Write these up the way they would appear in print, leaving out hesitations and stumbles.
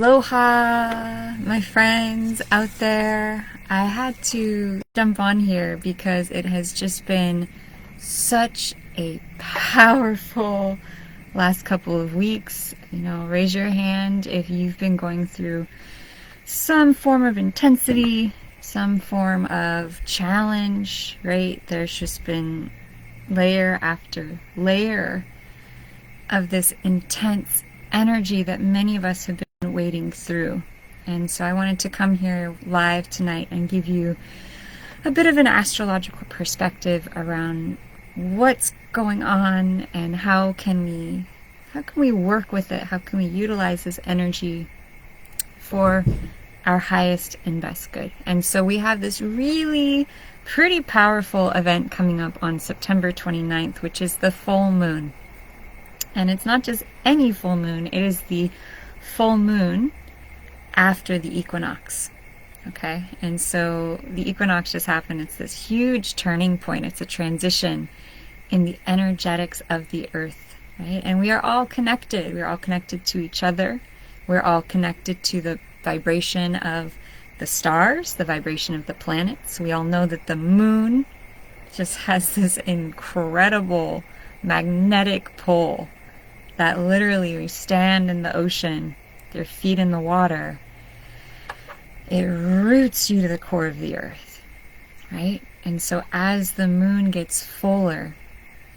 Aloha, my friends out there. I had to jump on here because it has just been such a powerful last couple of weeks. Raise your hand if you've been going through some form of intensity, some form of challenge, right? There's just been layer after layer of this intense energy that many of us have been wading through. And so I wanted to come here live tonight and give you a bit of an astrological perspective around what's going on and how can we work with it? How can we utilize this energy for our highest and best good? And so we have this really pretty powerful event coming up on September 29th, which is the full moon. And it's not just any full moon, it is the full moon after the equinox. Okay? And so the equinox just happened. It's this huge turning point. It's a transition in the energetics of the earth, right? And we are all connected. We're all connected to each other. We're all connected to the vibration of the stars, the vibration of the planets. We all know that the moon just has this incredible magnetic pull that literally we stand in the ocean, your feet in the water, it roots you to the core of the earth, right? And so as the moon gets fuller,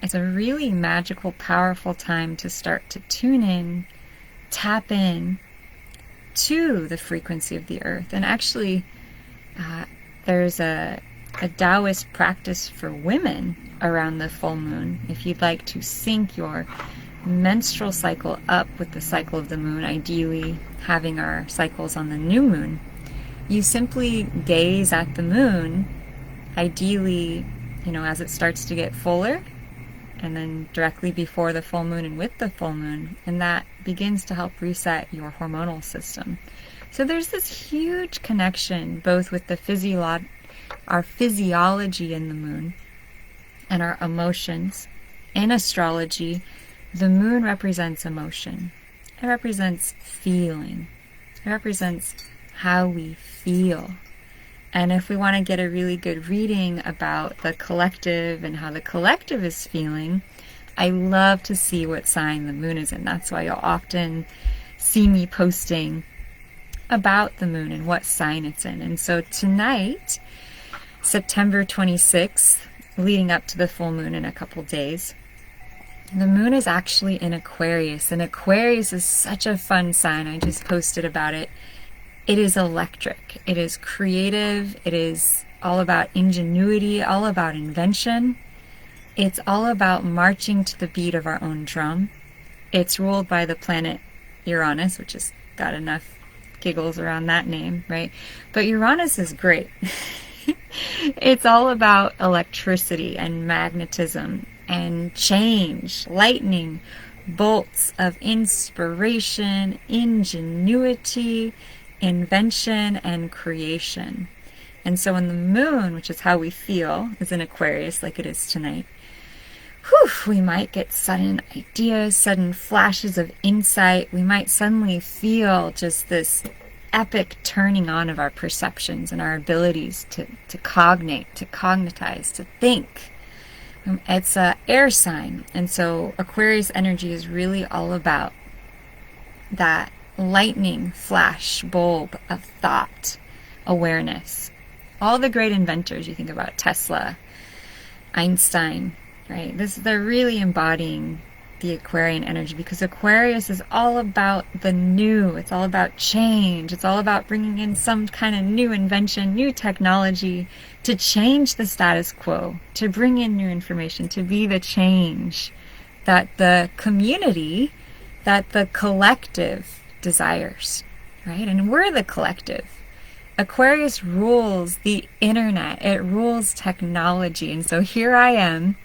it's a really magical, powerful time to start to tune in, tap in to the frequency of the earth. And actually, there's a Taoist practice for women around the full moon. If you'd like to sync your menstrual cycle up with the cycle of the moon, ideally having our cycles on the new moon, you simply gaze at the moon, ideally, as it starts to get fuller, and then directly before the full moon and with the full moon, and that begins to help reset your hormonal system. So there's this huge connection both with the our physiology in the moon and our emotions. In astrology, the moon represents emotion. It represents feeling. It represents how we feel. And if we want to get a really good reading about the collective and how the collective is feeling, I love to see what sign the moon is in. That's why you'll often see me posting about the moon and what sign it's in. And so tonight, September 26th, leading up to the full moon in a couple days, the moon is actually in Aquarius. And Aquarius is such a fun sign. I just posted about it. It is electric. It is creative. It is all about ingenuity, all about invention. It's all about marching to the beat of our own drum. It's ruled by the planet Uranus, which has got enough giggles around that name, right? But Uranus is great. It's all about electricity and magnetism and change, lightning, bolts of inspiration, ingenuity, invention, and creation. And so when the moon, which is how we feel, is in Aquarius like it is tonight, we might get sudden ideas, sudden flashes of insight. We might suddenly feel just this epic turning on of our perceptions and our abilities to cognate, to cognitize, to think. It's an air sign. And so Aquarius energy is really all about that lightning flash bulb of thought, awareness. All the great inventors, you think about Tesla, Einstein, right? They're really embodying the Aquarian energy, because Aquarius is all about the new. It's all about change. It's all about bringing in some kind of new invention, new technology to change the status quo, to bring in new information, to be the change that the community, that the collective desires, right? And we're the collective. Aquarius rules the internet. It rules technology. And so here I am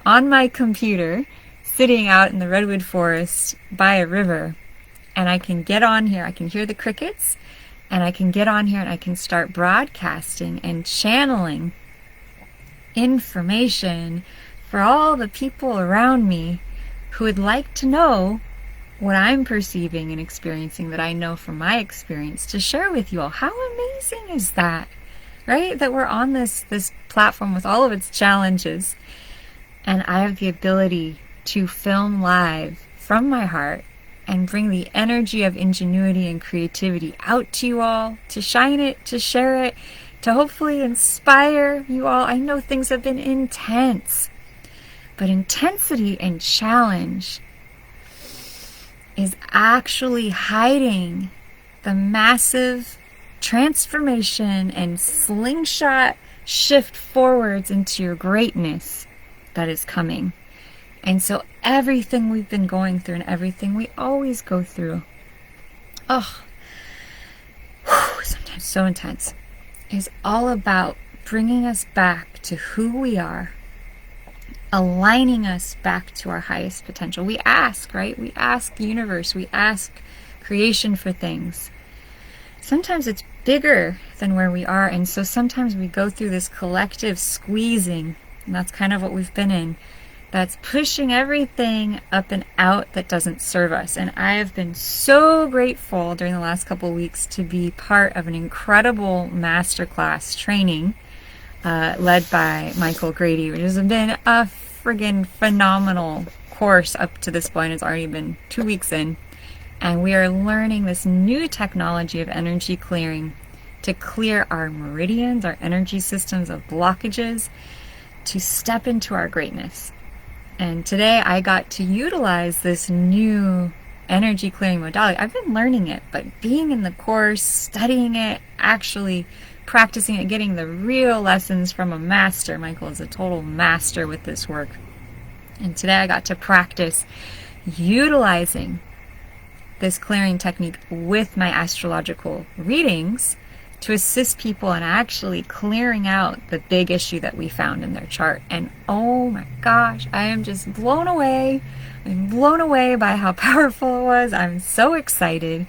on my computer, sitting out in the redwood forest by a river, and I can get on here, I can hear the crickets, and I can get on here and I can start broadcasting and channeling information for all the people around me who would like to know what I'm perceiving and experiencing that I know from my experience to share with you all. How amazing is that, right? That we're on this platform with all of its challenges, and I have the ability to film live from my heart and bring the energy of ingenuity and creativity out to you all, to shine it, to share it, to hopefully inspire you all. I know things have been intense, but intensity and challenge is actually hiding the massive transformation and slingshot shift forwards into your greatness that is coming. And so everything we've been going through and everything we always go through, sometimes so intense, is all about bringing us back to who we are, aligning us back to our highest potential. We ask, right? We ask the universe, we ask creation for things. Sometimes it's bigger than where we are, and so sometimes we go through this collective squeezing, and that's kind of what we've been in. That's pushing everything up and out that doesn't serve us. And I have been so grateful during the last couple of weeks to be part of an incredible masterclass training led by Michael Grady, which has been a friggin' phenomenal course up to this point. It's already been 2 weeks in. And we are learning this new technology of energy clearing to clear our meridians, our energy systems of blockages, to step into our greatness. And today I got to utilize this new energy clearing modality. I've been learning it, but being in the course, studying it, actually practicing it, getting the real lessons from a master. Michael is a total master with this work. And today I got to practice utilizing this clearing technique with my astrological readings to assist people in actually clearing out the big issue that we found in their chart. And oh my gosh, I am just blown away. I'm blown away by how powerful it was. I'm so excited.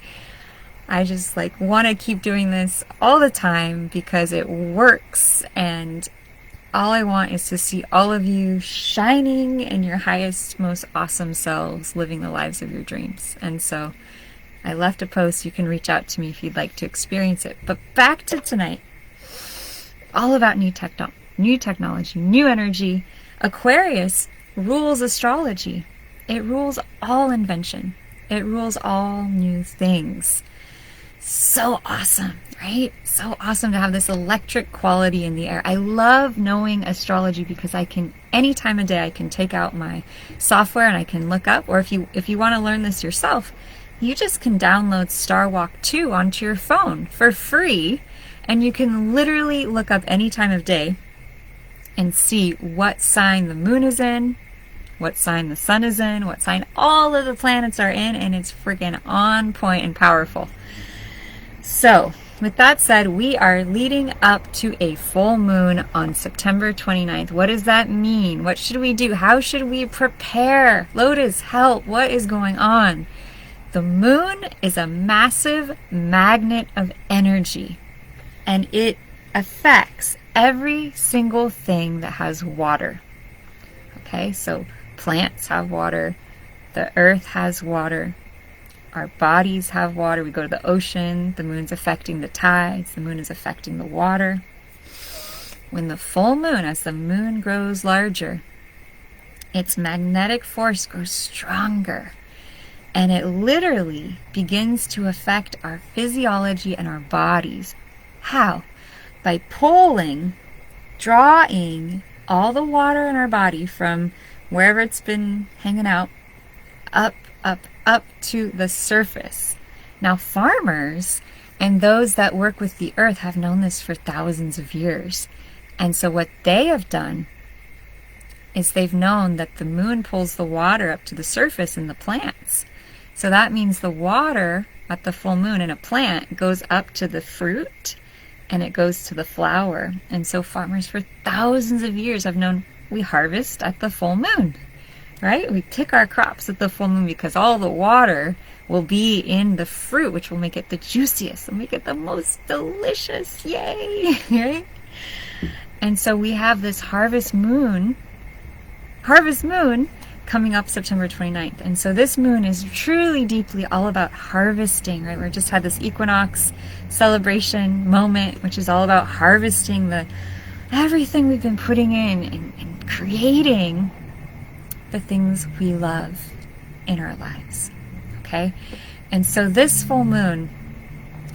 I just want to keep doing this all the time because it works. And all I want is to see all of you shining in your highest, most awesome selves, living the lives of your dreams. And so I left a post. You can reach out to me if you'd like to experience it. But back to tonight. All about new technology, new energy. Aquarius rules astrology. It rules all invention. It rules all new things. So awesome, right? So awesome to have this electric quality in the air. I love knowing astrology because I can, any time of day, I can take out my software and I can look up, or if you want to learn this yourself, you just can download Star Walk 2 onto your phone for free, and you can literally look up any time of day and see what sign the moon is in, what sign the sun is in, what sign all of the planets are in, and it's freaking on point and powerful. So, with that said, we are leading up to a full moon on September 29th. What does that mean? What should we do? How should we prepare? Lotus, help. What is going on? The moon is a massive magnet of energy, and it affects every single thing that has water. Okay, so plants have water, the earth has water, our bodies have water. We go to the ocean, the moon's affecting the tides, the moon is affecting the water. When the full moon, as the moon grows larger, its magnetic force grows stronger. And it literally begins to affect our physiology and our bodies. How? By pulling, drawing all the water in our body from wherever it's been hanging out, up to the surface. Now, farmers and those that work with the earth have known this for thousands of years. And so what they have done is they've known that the moon pulls the water up to the surface in the plants. So that means the water at the full moon in a plant goes up to the fruit and it goes to the flower. And so farmers for thousands of years have known we harvest at the full moon, right? We pick our crops at the full moon because all the water will be in the fruit, which will make it the juiciest and make it the most delicious. Yay! Right? And so we have this harvest moon coming up September 29th. And so this moon is truly deeply all about harvesting, right? We just had this equinox celebration moment, which is all about harvesting everything we've been putting in and creating the things we love in our lives. Okay? And so this full moon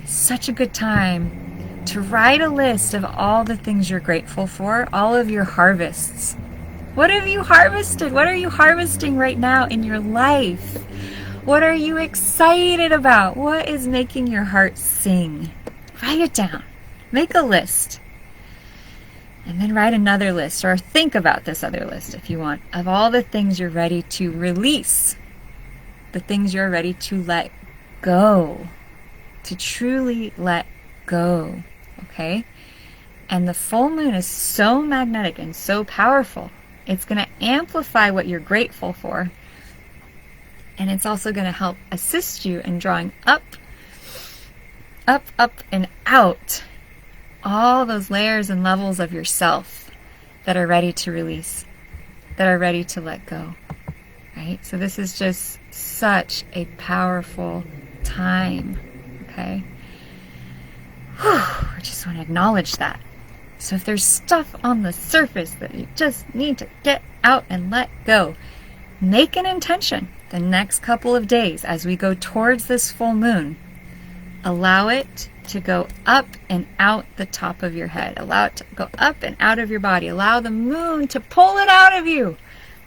is such a good time to write a list of all the things you're grateful for, all of your harvests. What have you harvested? What are you harvesting right now in your life? What are you excited about? What is making your heart sing? Write it down. Make a list. And then write another list, or think about this other list if you want, of all the things you're ready to release, the things you're ready to let go, to truly let go, okay? And the full moon is so magnetic and so powerful. It's going to amplify what you're grateful for. And it's also going to help assist you in drawing up, and out all those layers and levels of yourself that are ready to release, that are ready to let go, right? So this is just such a powerful time, okay? I just want to acknowledge that. So if there's stuff on the surface that you just need to get out and let go, make an intention the next couple of days as we go towards this full moon. Allow it to go up and out the top of your head. Allow it to go up and out of your body. Allow the moon to pull it out of you.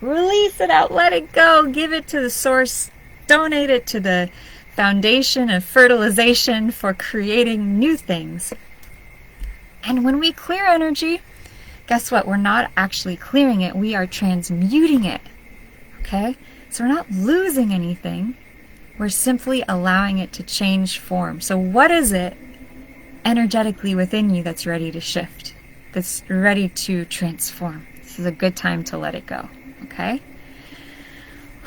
Release it out. Let it go. Give it to the source. Donate it to the foundation of fertilization for creating new things. And when we clear energy, guess what? We're not actually clearing it. We are transmuting it. Okay? So we're not losing anything. We're simply allowing it to change form. So what is it energetically within you that's ready to shift, that's ready to transform? This is a good time to let it go. Okay?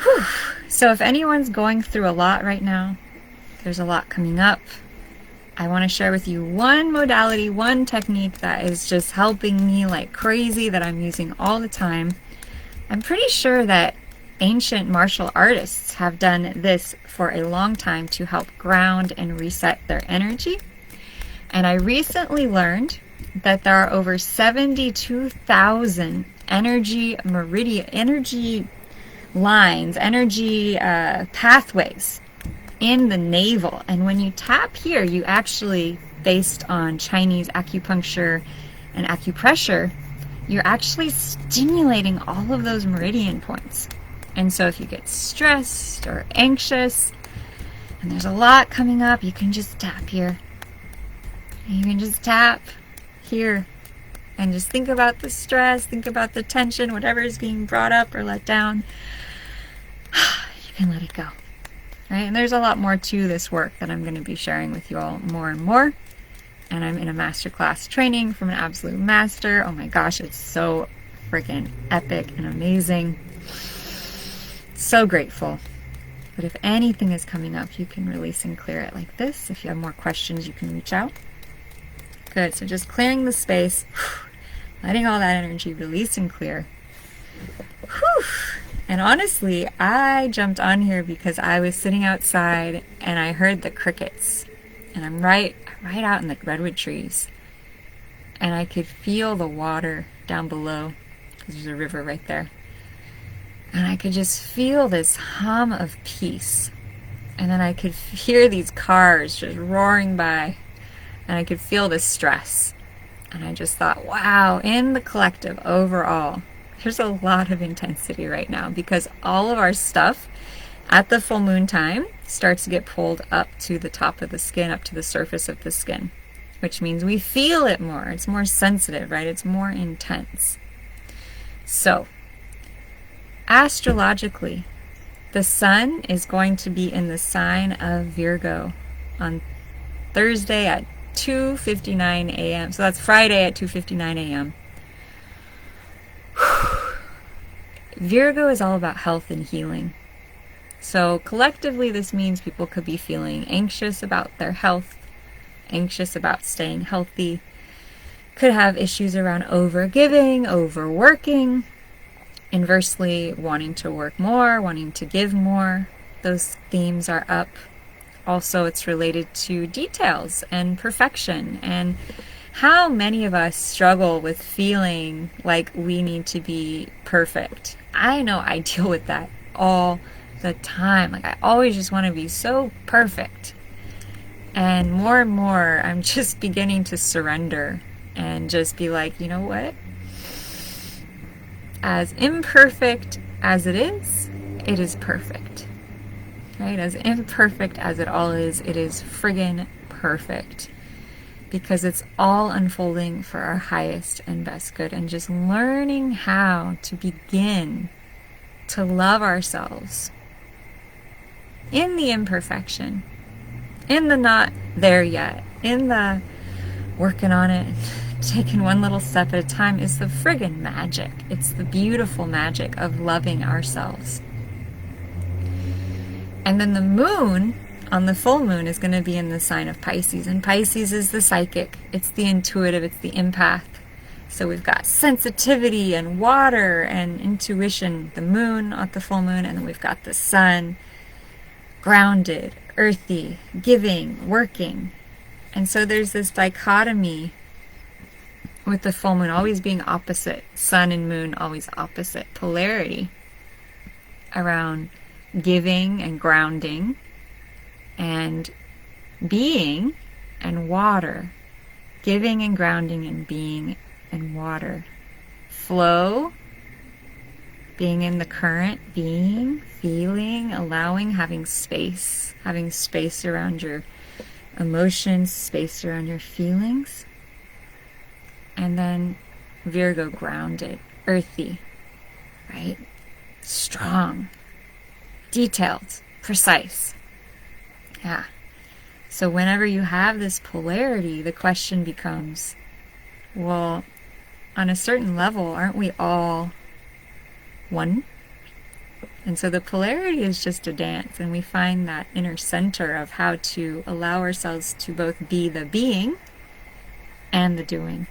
Whew. So if anyone's going through a lot right now, there's a lot coming up, I want to share with you one modality, one technique that is just helping me like crazy, that I'm using all the time. I'm pretty sure that ancient martial artists have done this for a long time to help ground and reset their energy. And I recently learned that there are over 72,000 energy lines, energy pathways in the navel. And when you tap here, you actually, based on Chinese acupuncture and acupressure, you're actually stimulating all of those meridian points. And so if you get stressed or anxious and there's a lot coming up, you can just tap here. You can just tap here and just think about the stress, think about the tension, whatever is being brought up or let down. You can let it go. Right? And there's a lot more to this work that I'm going to be sharing with you all more and more. And I'm in a masterclass training from an absolute master. Oh my gosh, it's so freaking epic and amazing. So grateful. But if anything is coming up, you can release and clear it like this. If you have more questions, you can reach out. Good. So just clearing the space, letting all that energy release and clear. Whew. And honestly, I jumped on here because I was sitting outside and I heard the crickets. And I'm right out in the redwood trees. And I could feel the water down below, because there's a river right there. And I could just feel this hum of peace. And then I could hear these cars just roaring by. And I could feel the stress. And I just thought, wow, in the collective overall, there's a lot of intensity right now, because all of our stuff at the full moon time starts to get pulled up to the top of the skin, up to the surface of the skin, which means we feel it more. It's more sensitive, right? It's more intense. So, astrologically, the sun is going to be in the sign of Virgo on Thursday at 2:59 a.m. So that's Friday at 2:59 a.m. Virgo is all about health and healing. So collectively, this means people could be feeling anxious about their health, anxious about staying healthy, could have issues around overgiving, overworking, inversely wanting to work more, wanting to give more. Those themes are up. Also, it's related to details and perfection, and how many of us struggle with feeling like we need to be perfect. I know I deal with that all the time. Like, I always just want to be so perfect. And more, I'm just beginning to surrender and just be like, you know what? As imperfect as it is perfect. Right? As imperfect as it all is, it is friggin' perfect. Because it's all unfolding for our highest and best good. And just learning how to begin to love ourselves in the imperfection, in the not there yet, in the working on it, taking one little step at a time, is the friggin' magic. It's the beautiful magic of loving ourselves. And then the moon on the full moon is going to be in the sign of Pisces. And Pisces is the psychic. It's the intuitive. It's the empath. So we've got sensitivity and water and intuition, the moon at the full moon. And then we've got the sun, grounded, earthy, giving, working. And so there's this dichotomy with the full moon always being opposite. Sun and moon always opposite. Polarity around giving and grounding, and being and water. Giving and grounding and being and water. Flow, being in the current, being, feeling, allowing, having space around your emotions, space around your feelings. And then Virgo, grounded, earthy, right? Strong, detailed, precise. Yeah. So whenever you have this polarity, the question becomes, well, on a certain level, aren't we all one? And so the polarity is just a dance, and we find that inner center of how to allow ourselves to both be the being and the doing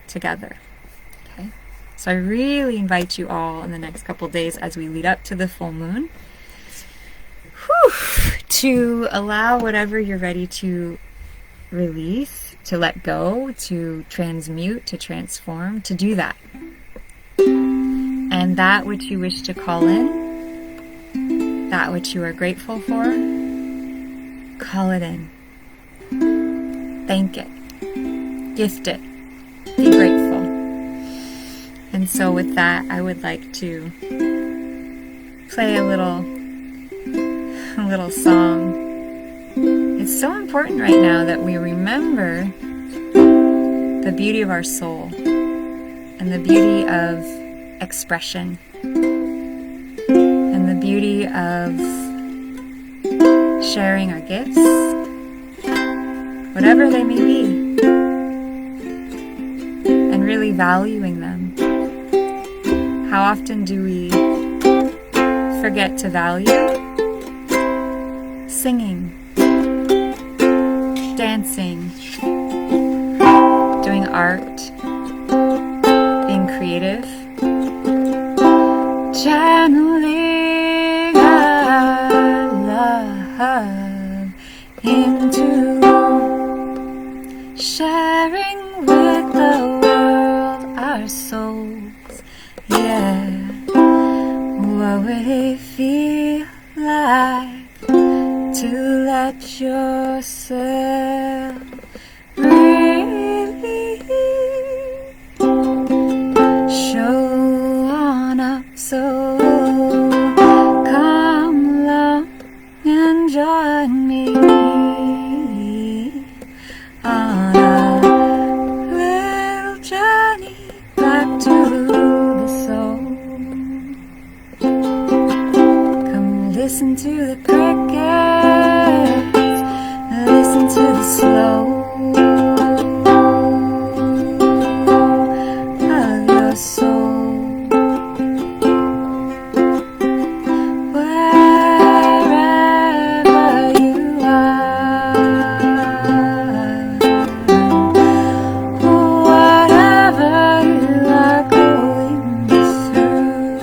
together. Okay? So I really invite you all in the next couple days as we lead up to the full moon, to allow whatever you're ready to release, to let go, to transmute, to transform, to do that. And that which you wish to call in, that which you are grateful for, call it in. Thank it. Gift it. Be grateful. And so with that, I would like to play a little song. It's so important right now that we remember the beauty of our soul and the beauty of expression and the beauty of sharing our gifts, whatever they may be, and really valuing them. How often do we forget to value? Singing, dancing, doing art, being creative, channeling our love into sharing with the world our souls. Yeah, what would it feel like to let yourself really show on up? So come along and join me on a little journey back to the soul. Come listen to the crickets, listen to the slow of your soul. Wherever you are, whatever you are going through,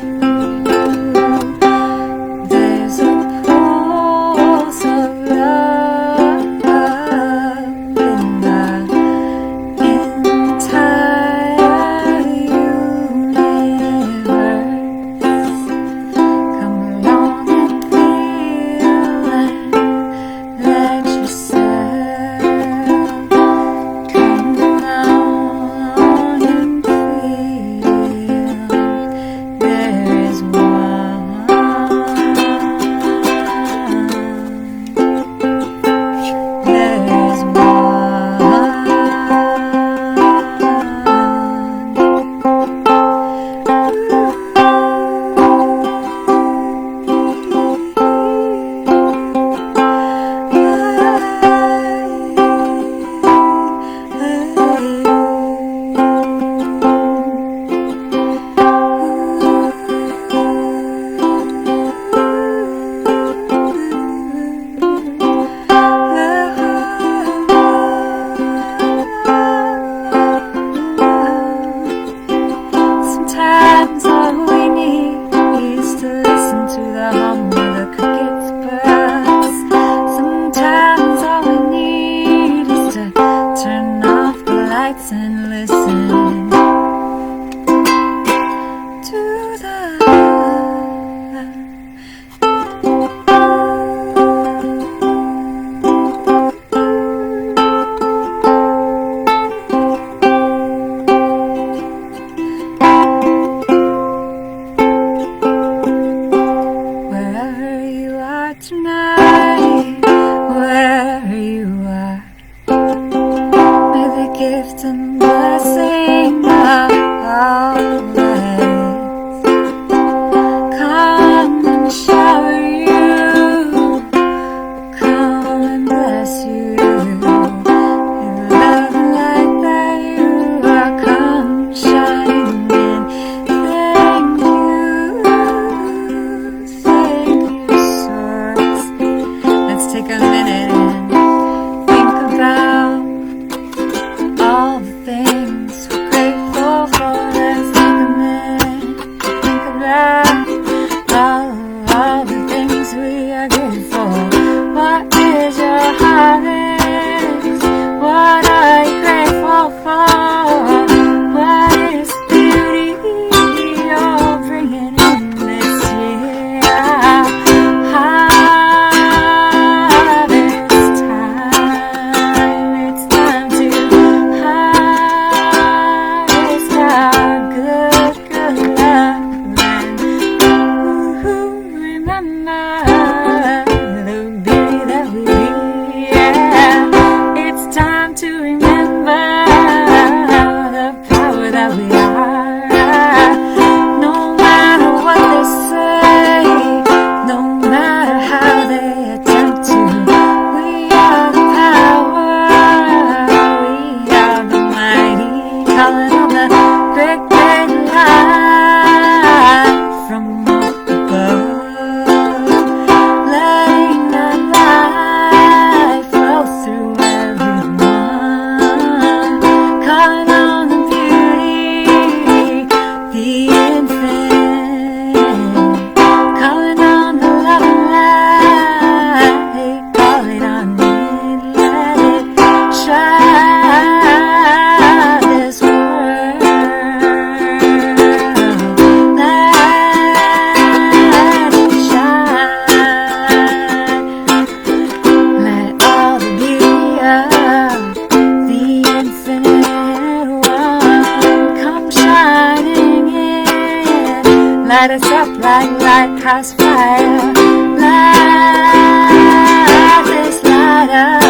thoughts and listen to the wherever you are tonight, wherever you are. May the gift and blessing of always come and shower you, come and bless you. Your love and light that you are, come shining in. Thank you, source. Let's take a minute and think about all the things we're grateful for. Let's take a minute, think about all the things we are grateful. What is your harvest? What are you grateful for? What is the beauty you're bringing in this year? Harvest time, it's time to harvest our good luck. Remember the beauty that we are. It's time to remember the power that we are. No matter what they say, no matter how they attempt to, we are the power. We are the mighty, calling on the great, great light from up above, letting that light flow through everyone, calling on the beauty, the infinite, calling on the love and light, call it on me, let it shine this world, let it shine, let all the beauty of the infinite one come shining in. Light us up like lighthouse fire. Light this light up.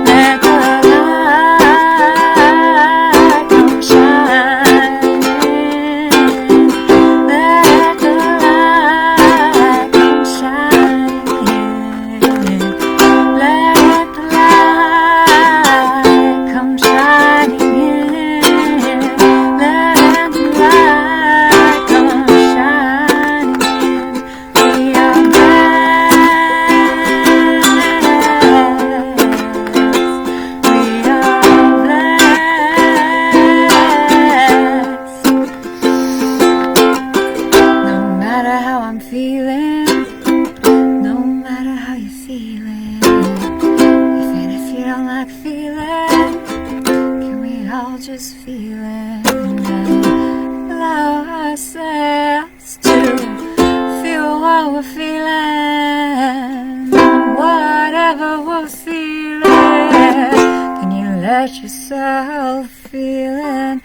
Let the light come shining. Let the light come shining. Let the light come shining in. Let the light come shining in. We are blessed. We are blessed. No matter how I'm feeling, no matter how you're feeling, even if you don't like feeling, can we all just feel it and allow ourselves to feel what we're feeling? Whatever we're feeling, can you let yourself feel it?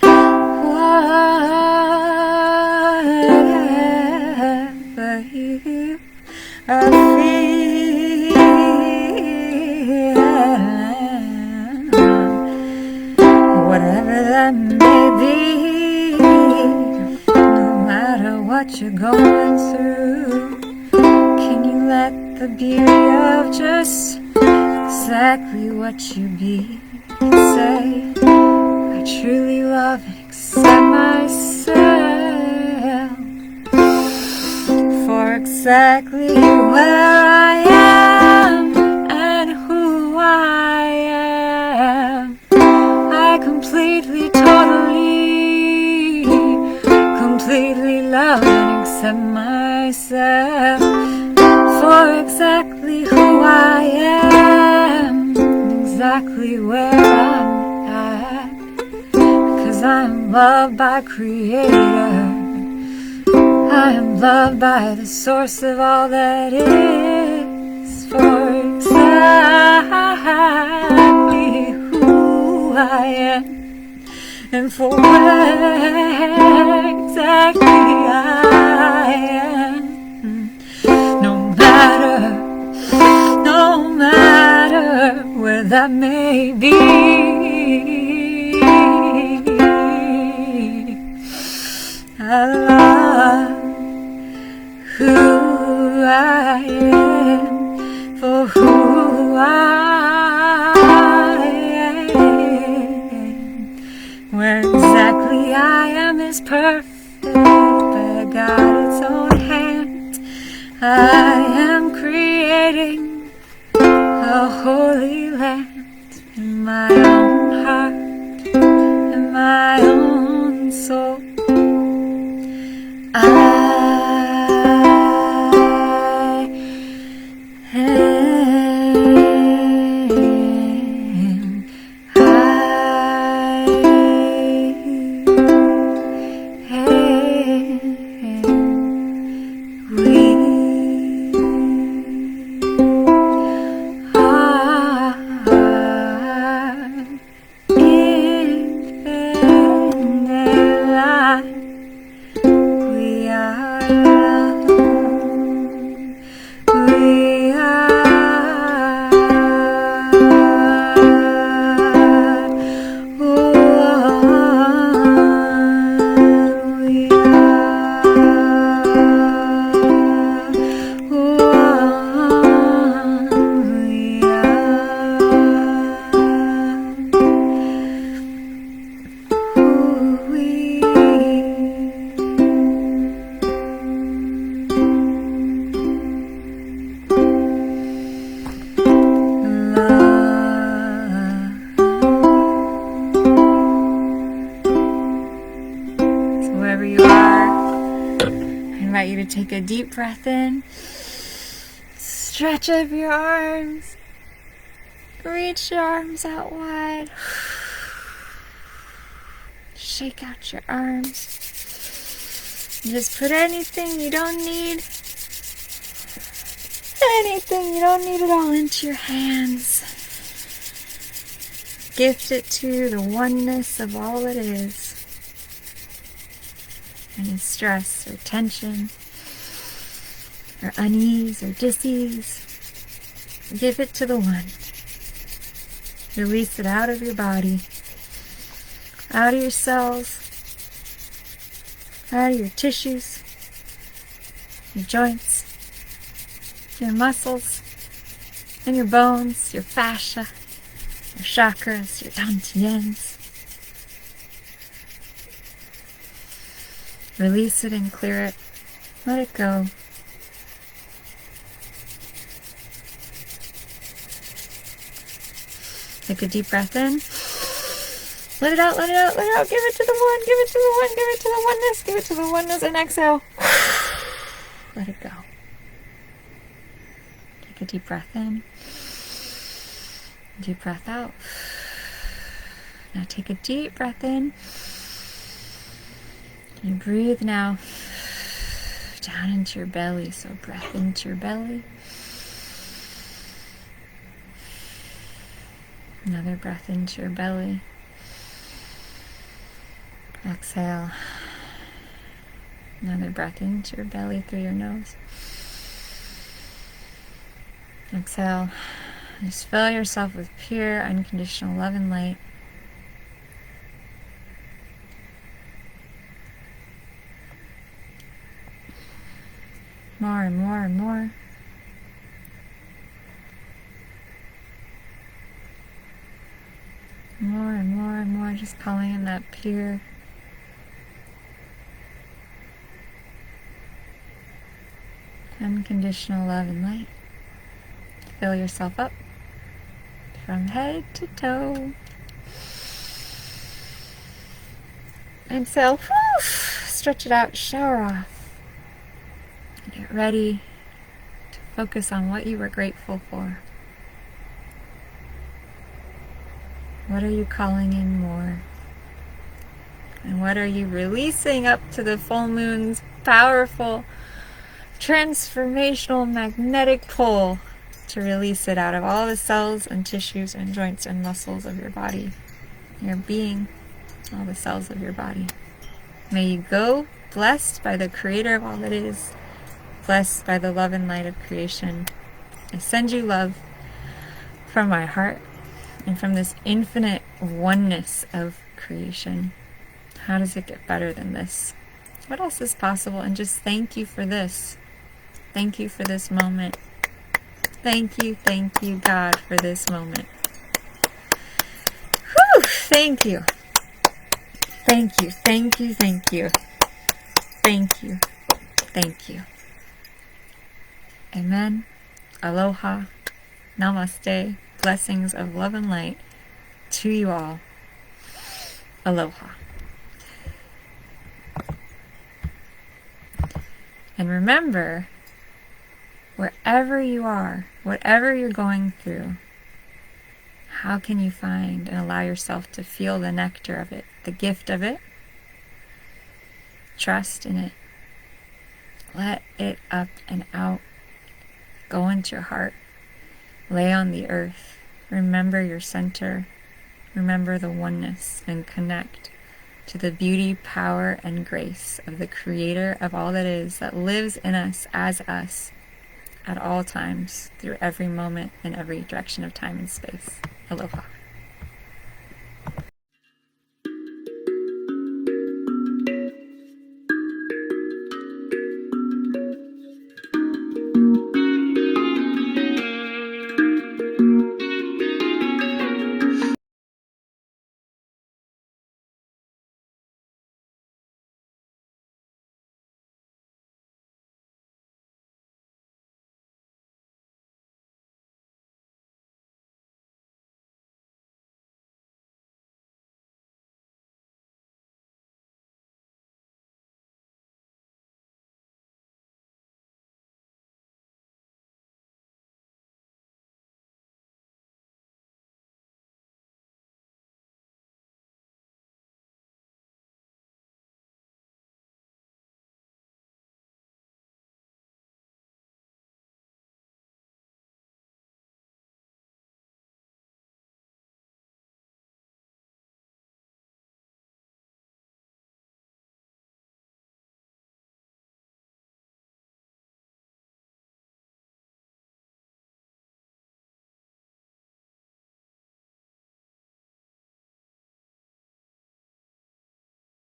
Whatever you are feeling, whatever that may be, no matter what you're going through, can you let the beauty of just exactly what you be say, I truly love and accept myself for exactly where I am and who I am. I completely, totally, completely love and accept myself for for exactly who I am, exactly where I'm at, 'cause I'm loved by Creator. I am loved by the source of all that is, for exactly who I am, and for where exactly I am. No matter where that may be, I love who I am, for who I am. Where exactly I am is perfect by God's own hand. I am creating a holy land in my own heart, in my own soul. I take a deep breath in, stretch up your arms, reach your arms out wide, shake out your arms, just put anything you don't need at all into your hands. Gift it to the oneness of all that is. Any stress or tension or unease or dis-ease, give it to the one. Release it out of your body, out of your cells, out of your tissues, your joints, your muscles, and your bones, your fascia, your chakras, your dantians. Release it and clear it. Let it go. Take a deep breath in. Let it out, let it out, let it out. Give it to the one, give it to the one, give it to the oneness, give it to the oneness, and exhale. Let it go. Take a deep breath in. Deep breath out. Now take a deep breath in. You breathe now down into your belly. So breath into your belly. Another breath into your belly. Exhale. Another breath into your belly through your nose. Exhale. Just fill yourself with pure, unconditional love and light. More and more and more. More and more and more, just calling in that pure, unconditional love and light. Fill yourself up from head to toe. Exhale, stretch it out, shower off. Get ready to Focus on what you were grateful for. What are you calling in more? And what are you releasing up to the full moon's powerful, transformational magnetic pull to release it out of all the cells and tissues and joints and muscles of your body, your being, all the cells of your body. May you go blessed by the creator of all that is, blessed by the love and light of creation. I send you love from my heart and from this infinite oneness of creation. How does it get better than this? What else is possible? And just thank you for this. Thank you for this moment. Thank you, God, for this moment. Whew, thank you. Thank you, thank you, thank you. Thank you, thank you. Amen. Aloha. Namaste. Blessings of love and light to you all. Aloha. And remember, wherever you are, whatever you're going through, how can you find and allow yourself to feel the nectar of it, the gift of it? Trust in it. Let it up and out. Go into your heart. Lay on the earth. Remember your center. Remember the oneness and connect to the beauty, power, and grace of the creator of all that is, that lives in us as us at all times, through every moment and every direction of time and space. Aloha.